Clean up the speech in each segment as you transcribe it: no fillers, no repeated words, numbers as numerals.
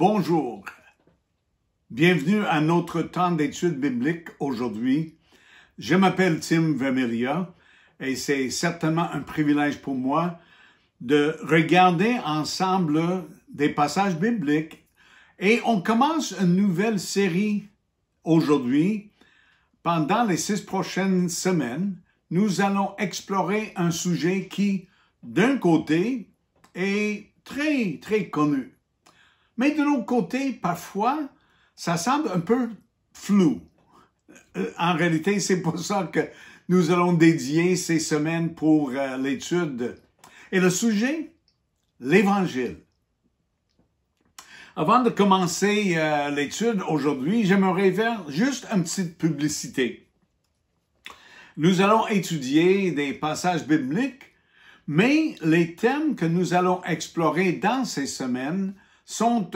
Bonjour, bienvenue à notre temps d'étude biblique aujourd'hui. Je m'appelle Tim Vermelia et c'est certainement un privilège pour moi de regarder ensemble des passages bibliques et on commence une nouvelle série aujourd'hui. Pendant les 6 prochaines semaines, nous allons explorer un sujet qui, d'un côté, est très connu. Mais de l'autre côté, parfois, ça semble un peu flou. En réalité, c'est pour ça que nous allons dédier ces semaines pour l'étude. Et le sujet, l'Évangile. Avant de commencer l'étude aujourd'hui, j'aimerais faire juste une petite publicité. Nous allons étudier des passages bibliques, mais les thèmes que nous allons explorer dans ces semaines sont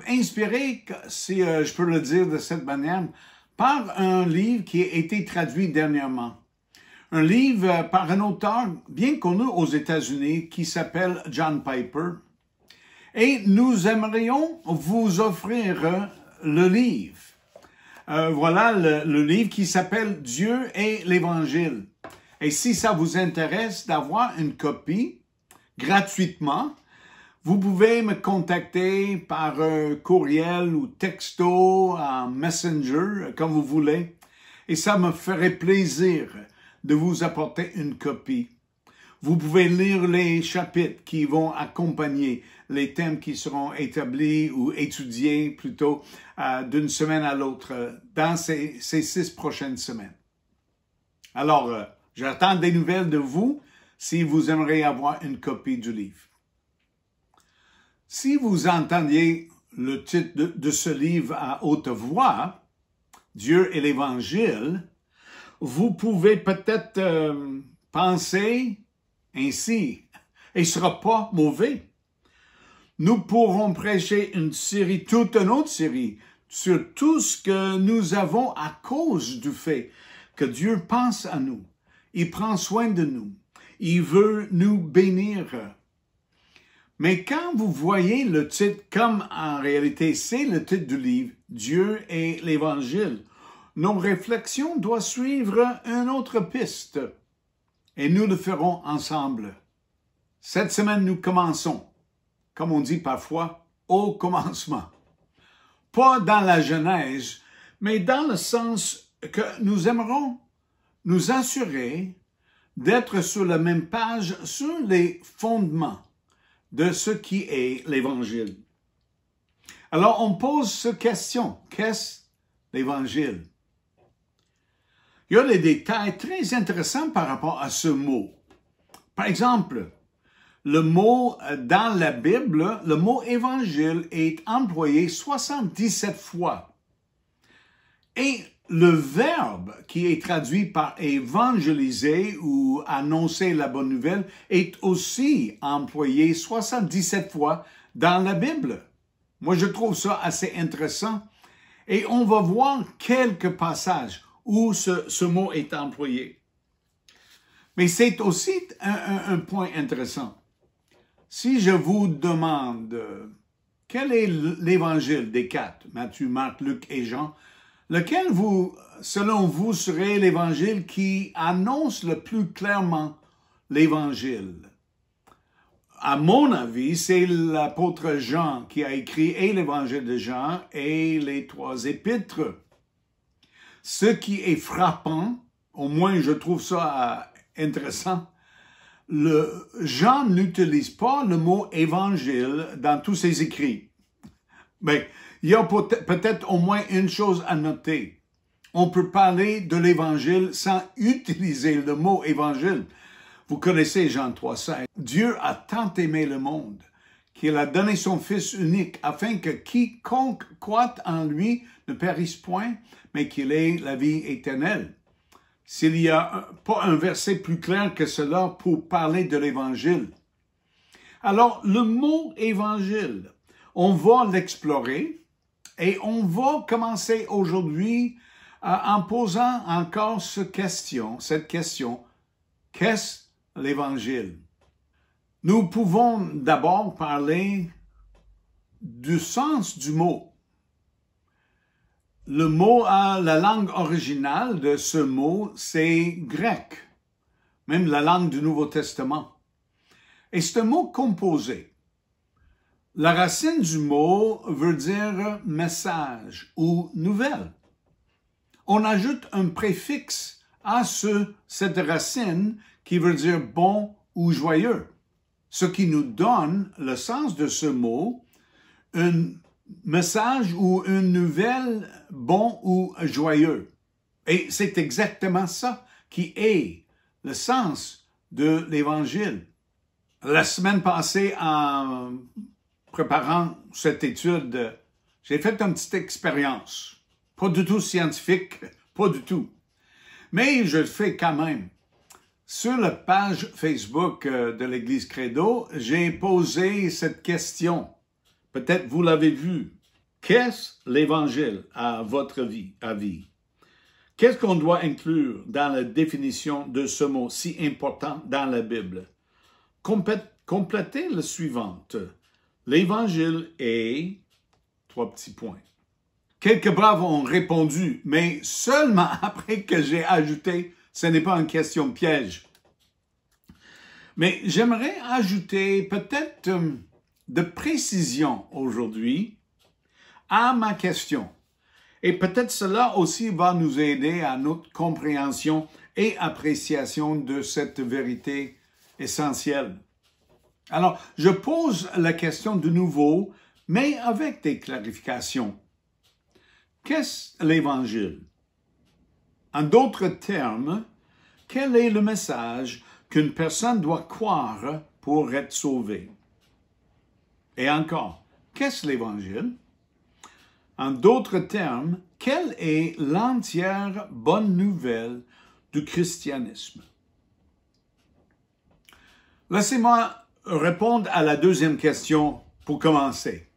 inspirés, si je peux le dire de cette manière, par un livre qui a été traduit dernièrement. Un livre par un auteur bien connu aux États-Unis qui s'appelle John Piper. Et nous aimerions vous offrir le livre. Voilà le livre qui s'appelle Dieu et l'Évangile. Et si ça vous intéresse d'avoir une copie gratuitement, vous pouvez me contacter par courriel ou texto, en Messenger, comme vous voulez. Et ça me ferait plaisir de vous apporter une copie. Vous pouvez lire les chapitres qui vont accompagner les thèmes qui seront établis ou étudiés plutôt d'une semaine à l'autre dans ces 6 prochaines semaines. Alors, j'attends des nouvelles de vous si vous aimeriez avoir une copie du livre. Si vous entendiez le titre de ce livre à haute voix, Dieu et l'Évangile, vous pouvez peut-être penser ainsi, et ce ne sera pas mauvais. Nous pourrons prêcher toute une autre série, sur tout ce que nous avons à cause du fait que Dieu pense à nous. Il prend soin de nous. Il veut nous bénir. Mais quand vous voyez le titre, comme en réalité c'est le titre du livre, Dieu et l'Évangile, nos réflexions doivent suivre une autre piste. Et nous le ferons ensemble. Cette semaine, nous commençons, comme on dit parfois, au commencement. Pas dans la Genèse, mais dans le sens que nous aimerons nous assurer d'être sur la même page sur les fondements de ce qui est l'Évangile. Alors, on pose cette question. Qu'est-ce l'Évangile? Il y a des détails très intéressants par rapport à ce mot. Par exemple, le mot dans la Bible, le mot évangile est employé 77 fois. Et le verbe qui est traduit par évangéliser ou annoncer la bonne nouvelle est aussi employé 77 fois dans la Bible. Moi, je trouve ça assez intéressant. Et on va voir quelques passages où ce mot est employé. Mais c'est aussi un point intéressant. Si je vous demande quel est l'évangile des 4, Matthieu, Marc, Luc et Jean, lequel selon vous, serait l'évangile qui annonce le plus clairement l'évangile? À mon avis, c'est l'apôtre Jean qui a écrit et l'évangile de Jean et les 3 épîtres. Ce qui est frappant, au moins je trouve ça intéressant, Jean n'utilise pas le mot évangile dans tous ses écrits. Mais il y a peut-être au moins une chose à noter. On peut parler de l'évangile sans utiliser le mot évangile. Vous connaissez Jean 3,16. Dieu a tant aimé le monde qu'il a donné son Fils unique afin que quiconque croit en lui ne périsse point, mais qu'il ait la vie éternelle. S'il n'y a pas un verset plus clair que cela pour parler de l'Évangile. Alors, le mot Évangile, on va l'explorer et on va commencer aujourd'hui en posant encore cette question, qu'est-ce l'Évangile? Nous pouvons d'abord parler du sens du mot. Le mot, la langue originale de ce mot, c'est grec, même la langue du Nouveau Testament. Et c'est un mot composé. La racine du mot veut dire message ou nouvelle. On ajoute un préfixe à cette racine qui veut dire bon ou joyeux, ce qui nous donne le sens de ce mot, un message ou une nouvelle bon ou joyeux. Et c'est exactement ça qui est le sens de l'Évangile. La semaine passée, en préparant cette étude, j'ai fait une petite expérience. Pas du tout scientifique, pas du tout. Mais je le fais quand même. Sur la page Facebook de l'Église Credo, j'ai posé cette question. Peut-être vous l'avez vu. Qu'est-ce l'Évangile à votre avis? Qu'est-ce qu'on doit inclure dans la définition de ce mot si important dans la Bible? Complétez le suivante. L'Évangile est... 3 petits points. Quelques braves ont répondu, mais seulement après que j'ai ajouté, ce n'est pas une question piège. Mais j'aimerais ajouter peut-être de précision aujourd'hui à ma question. Et peut-être cela aussi va nous aider à notre compréhension et appréciation de cette vérité essentielle. Alors, je pose la question de nouveau, mais avec des clarifications. Qu'est-ce l'Évangile? En d'autres termes, quel est le message qu'une personne doit croire pour être sauvée? Et encore, qu'est-ce l'Évangile? En d'autres termes, quelle est l'entière bonne nouvelle du christianisme? Laissez-moi répondre à la deuxième question pour commencer.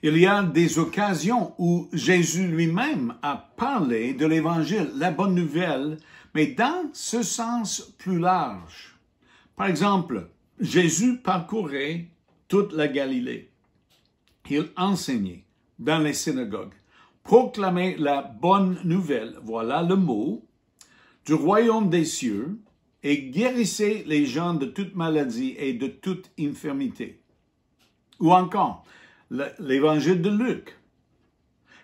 Il y a des occasions où Jésus lui-même a parlé de l'Évangile, la bonne nouvelle, mais dans ce sens plus large. Par exemple, Jésus parcourait toute la Galilée. Il enseignait dans les synagogues, proclamait la bonne nouvelle, voilà le mot, du royaume des cieux, et guérissait les gens de toute maladie et de toute infirmité. Ou encore, l'évangile de Luc.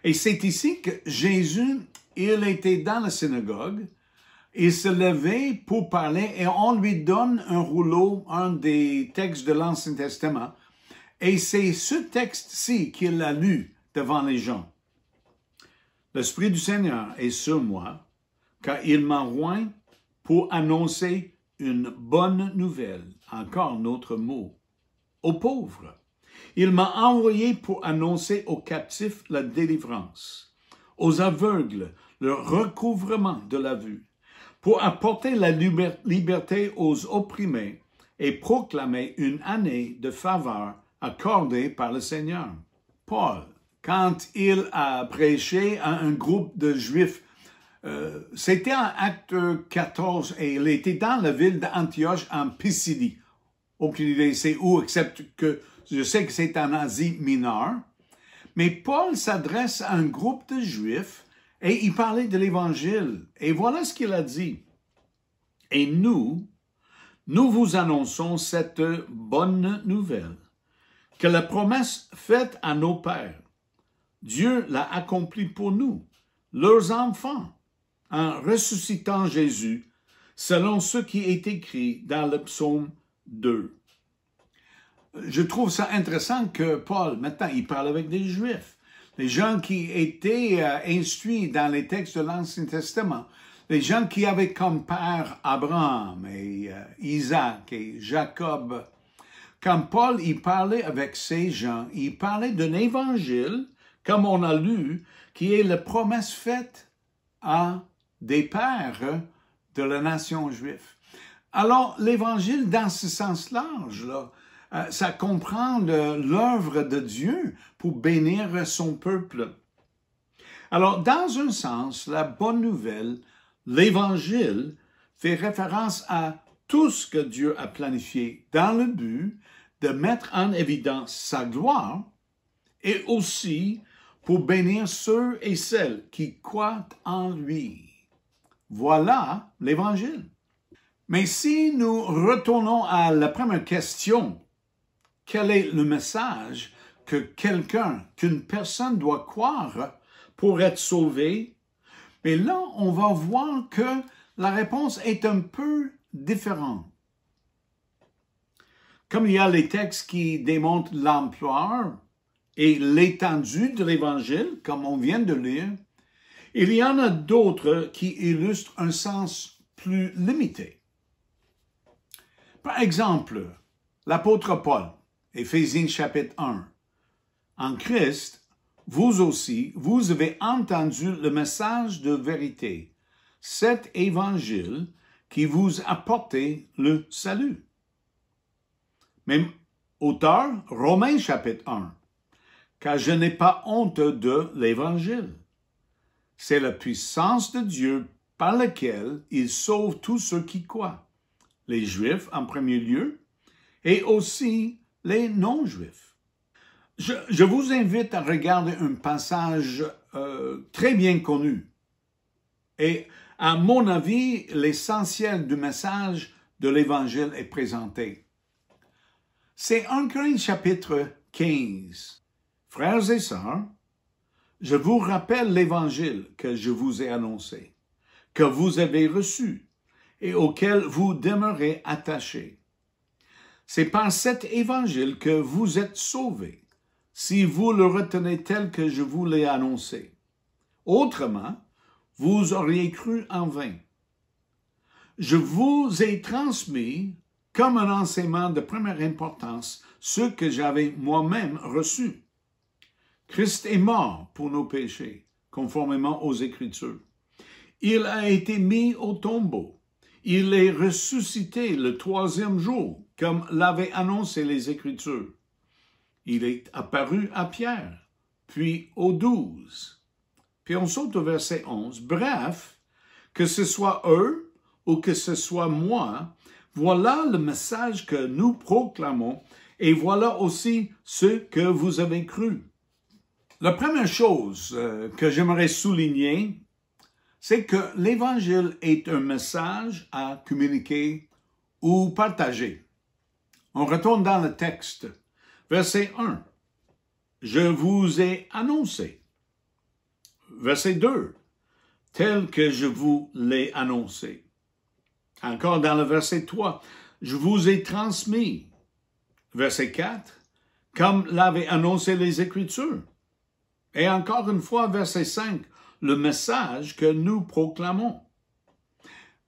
Et c'est ici que Jésus, il était dans la synagogue, il se levait pour parler et on lui donne un rouleau, un des textes de l'Ancien Testament. Et c'est ce texte-ci qu'il a lu devant les gens. L'Esprit du Seigneur est sur moi, car il m'a oint pour annoncer une bonne nouvelle, encore notre mot, aux pauvres. Il m'a envoyé pour annoncer aux captifs la délivrance, aux aveugles le recouvrement de la vue, pour apporter la liberté aux opprimés et proclamer une année de faveur accordée par le Seigneur. Paul, quand il a prêché à un groupe de Juifs, c'était en Acte 14 et il était dans la ville d'Antioche en Pisidie. Aucune idée c'est où, excepte que je sais que c'est en Asie mineure. Mais Paul s'adresse à un groupe de Juifs et il parlait de l'Évangile. Et voilà ce qu'il a dit. Et nous vous annonçons cette bonne nouvelle, que la promesse faite à nos pères, Dieu l'a accomplie pour nous, leurs enfants, en ressuscitant Jésus, selon ce qui est écrit dans le psaume 2. Je trouve ça intéressant que Paul, maintenant, il parle avec des Juifs, les gens qui étaient instruits dans les textes de l'Ancien Testament, les gens qui avaient comme père Abraham et Isaac et Jacob. Quand Paul il parlait avec ces gens, il parlait d'un évangile, comme on a lu, qui est la promesse faite à des pères de la nation juive. Alors, l'évangile, dans ce sens large, là, ça comprend l'œuvre de Dieu pour bénir son peuple. Alors, dans un sens, la bonne nouvelle, l'évangile, fait référence à tout ce que Dieu a planifié dans le but de mettre en évidence sa gloire et aussi pour bénir ceux et celles qui croient en lui. Voilà l'Évangile. Mais si nous retournons à la première question, quel est le message que qu'une personne doit croire pour être sauvée? Mais là, on va voir que la réponse est un peu différente. Comme il y a les textes qui démontrent l'ampleur et l'étendue de l'Évangile, comme on vient de lire, il y en a d'autres qui illustrent un sens plus limité. Par exemple, l'apôtre Paul, Éphésiens chapitre 1. En Christ, vous aussi, vous avez entendu le message de vérité, cet évangile qui vous apporte le salut. Même auteur, Romains chapitre 1. Car je n'ai pas honte de l'évangile. C'est la puissance de Dieu par laquelle il sauve tous ceux qui croient, les Juifs en premier lieu, et aussi les non-Juifs. Je vous invite à regarder un passage très bien connu. Et à mon avis, l'essentiel du message de l'Évangile est présenté. C'est 1 Corinthiens chapitre 15. Frères et sœurs, je vous rappelle l'Évangile que je vous ai annoncé, que vous avez reçu et auquel vous demeurez attachés. C'est par cet Évangile que vous êtes sauvés, si vous le retenez tel que je vous l'ai annoncé. Autrement, vous auriez cru en vain. Je vous ai transmis, comme un enseignement de première importance, ce que j'avais moi-même reçu. Christ est mort pour nos péchés, conformément aux Écritures. Il a été mis au tombeau. Il est ressuscité le troisième jour, comme l'avaient annoncé les Écritures. Il est apparu à Pierre, puis aux 12. Puis on saute au verset 11. Bref, que ce soit eux ou que ce soit moi, voilà le message que nous proclamons et voilà aussi ce que vous avez cru. La première chose que j'aimerais souligner, c'est que l'Évangile est un message à communiquer ou partager. On retourne dans le texte. Verset 1. Je vous ai annoncé. Verset 2. Tel que je vous l'ai annoncé. Encore dans le verset 3. Je vous ai transmis. Verset 4. Comme l'avaient annoncé les Écritures. Et encore une fois, verset 5. Le message que nous proclamons.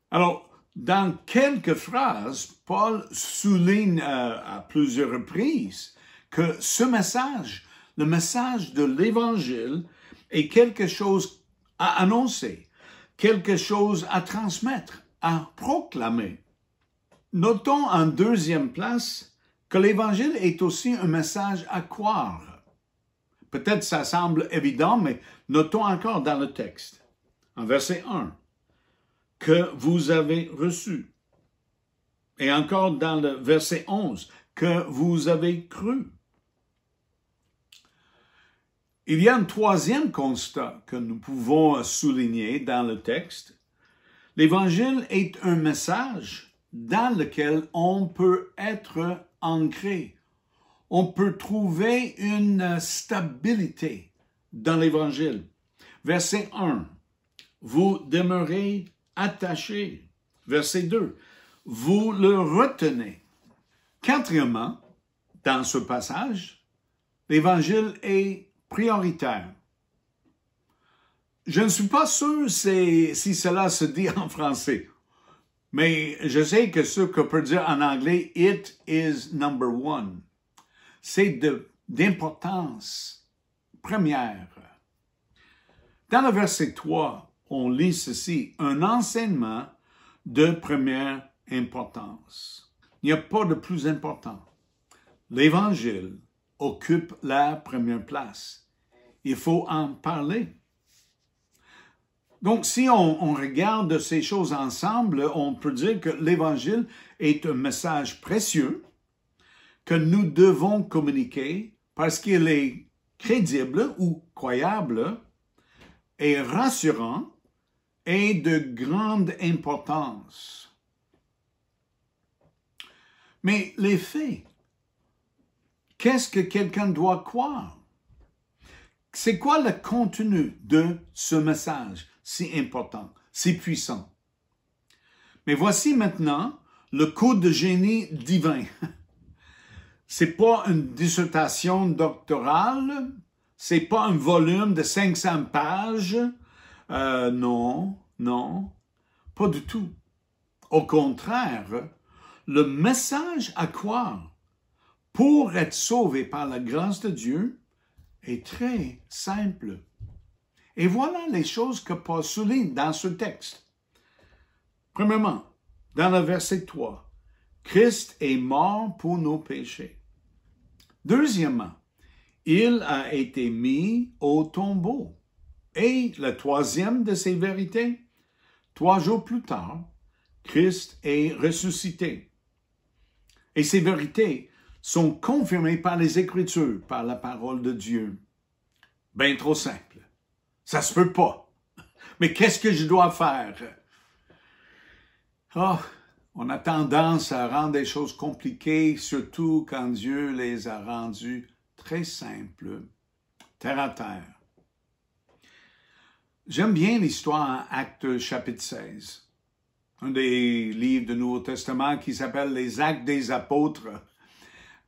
Alors, dans quelques phrases, Paul souligne à plusieurs reprises que ce message, le message de l'Évangile, est quelque chose à annoncer, quelque chose à transmettre, à proclamer. Notons en deuxième place que l'Évangile est aussi un message à croire. Peut-être ça semble évident, mais notons encore dans le texte, en verset 1, que vous avez reçu. Et encore dans le verset 11, que vous avez cru. Il y a un troisième constat que nous pouvons souligner dans le texte. L'Évangile est un message dans lequel on peut être ancré. On peut trouver une stabilité dans l'Évangile. Verset 1, vous demeurez attachés. Verset 2, vous le retenez. Quatrièmement, dans ce passage, l'Évangile est prioritaire. Je ne suis pas sûr si cela se dit en français, mais je sais que ce qu'on peut dire en anglais, it is number one. C'est d'importance première. Dans le verset 3, on lit ceci, un enseignement de première importance. Il n'y a pas de plus important. L'Évangile occupe la première place. Il faut en parler. Donc, si on regarde ces choses ensemble, on peut dire que l'Évangile est un message précieux que nous devons communiquer parce qu'il est crédible ou croyable et rassurant et de grande importance. Mais les faits, qu'est-ce que quelqu'un doit croire? C'est quoi le contenu de ce message si important, si puissant? Mais voici maintenant le coup de génie divin. C'est pas une dissertation doctorale, c'est pas un volume de 500 pages. Non, pas du tout. Au contraire, le message à croire pour être sauvé par la grâce de Dieu est très simple. Et voilà les choses que Paul souligne dans ce texte. Premièrement, dans le verset 3, Christ est mort pour nos péchés. Deuxièmement, il a été mis au tombeau. Et la troisième de ces vérités, 3 jours plus tard, Christ est ressuscité. Et ces vérités sont confirmées par les Écritures, par la parole de Dieu. Ben trop simple. Ça se peut pas. Mais qu'est-ce que je dois faire? On a tendance à rendre des choses compliquées, surtout quand Dieu les a rendues très simples, terre à terre. J'aime bien l'histoire en Actes chapitre 16, un des livres du Nouveau Testament qui s'appelle les Actes des Apôtres.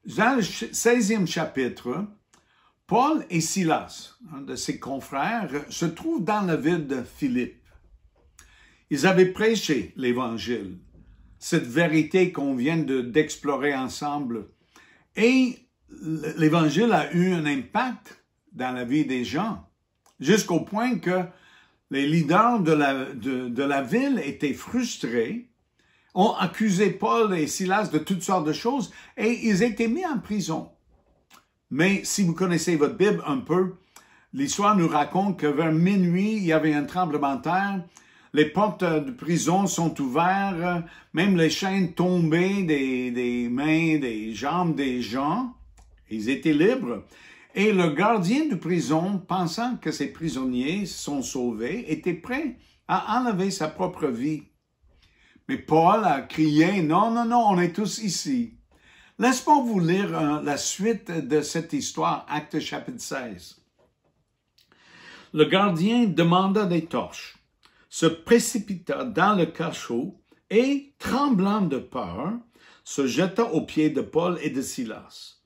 Dans le 16e chapitre, Paul et Silas, un de ses confrères, se trouvent dans la ville de Philippe. Ils avaient prêché l'Évangile, cette vérité qu'on vient d'explorer ensemble. Et l'Évangile a eu un impact dans la vie des gens, jusqu'au point que les leaders de la ville étaient frustrés, ont accusé Paul et Silas de toutes sortes de choses et ils étaient mis en prison. Mais si vous connaissez votre Bible un peu, l'histoire nous raconte que vers minuit, il y avait un tremblement de terre, les portes de prison sont ouvertes, même les chaînes tombaient des mains, des jambes des gens. Ils étaient libres. Et le gardien de prison, pensant que ses prisonniers sont sauvés, était prêt à enlever sa propre vie. Mais Paul a crié, non, on est tous ici. Laisse-moi vous lire la suite de cette histoire, Actes chapitre 16. Le gardien demanda des torches, se précipita dans le cachot et, tremblant de peur, se jeta aux pieds de Paul et de Silas.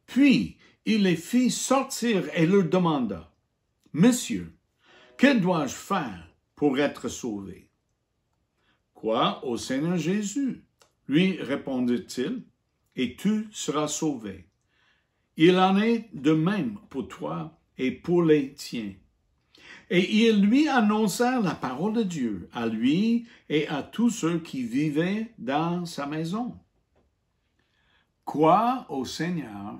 Puis, il les fit sortir et leur demanda, « Messieurs, que dois-je faire pour être sauvé? » « Crois au Seigneur Jésus, lui répondit-il, et tu seras sauvé. Il en est de même pour toi et pour les tiens. » Et ils lui annoncèrent la parole de Dieu, à lui et à tous ceux qui vivaient dans sa maison. « Crois au Seigneur,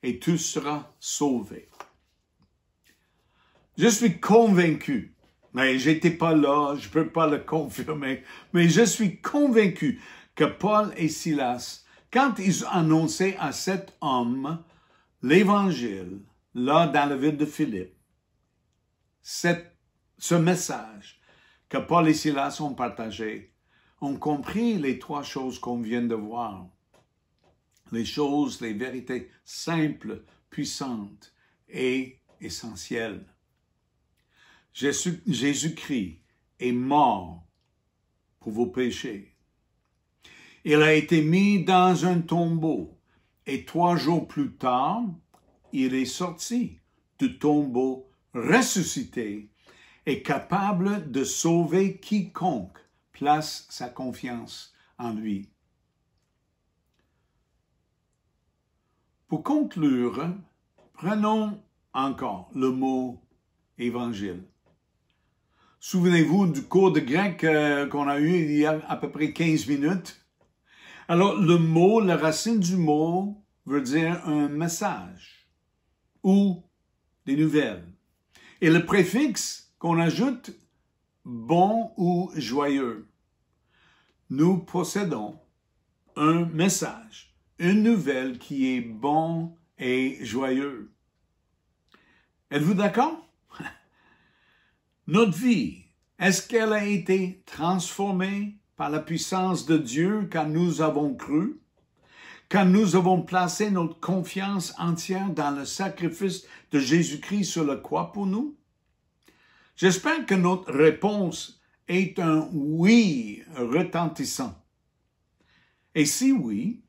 et tu seras sauvé. » Je suis convaincu, mais j'étais pas là, je peux pas le confirmer, mais je suis convaincu que Paul et Silas, quand ils annonçaient à cet homme l'Évangile, là dans la ville de Philippe, ce message que Paul et Silas ont partagé, ont compris les 3 choses qu'on vient de voir. Les choses, les vérités simples, puissantes et essentielles. Jésus-Christ est mort pour vos péchés. Il a été mis dans un tombeau et 3 jours plus tard, il est sorti du tombeau ressuscité et capable de sauver quiconque place sa confiance en lui. Pour conclure, prenons encore le mot « évangile ». Souvenez-vous du cours de grec qu'on a eu il y a à peu près 15 minutes. Alors, le mot, la racine du mot veut dire un message ou des nouvelles. Et le préfixe qu'on ajoute, bon ou joyeux. Nous possédons un message, une nouvelle qui est bon et joyeux. Êtes-vous d'accord? Notre vie, est-ce qu'elle a été transformée par la puissance de Dieu quand nous avons cru? Quand nous avons placé notre confiance entière dans le sacrifice de Jésus-Christ sur la croix pour nous? J'espère que notre réponse est un oui retentissant. Et si oui,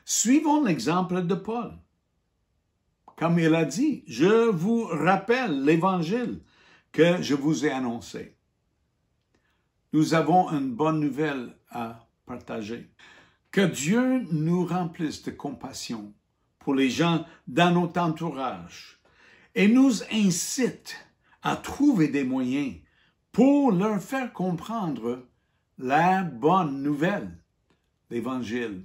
suivons l'exemple de Paul. Comme il a dit, je vous rappelle l'Évangile que je vous ai annoncé. Nous avons une bonne nouvelle à partager. Que Dieu nous remplisse de compassion pour les gens dans notre entourage et nous incite à trouver des moyens pour leur faire comprendre la bonne nouvelle, l'Évangile.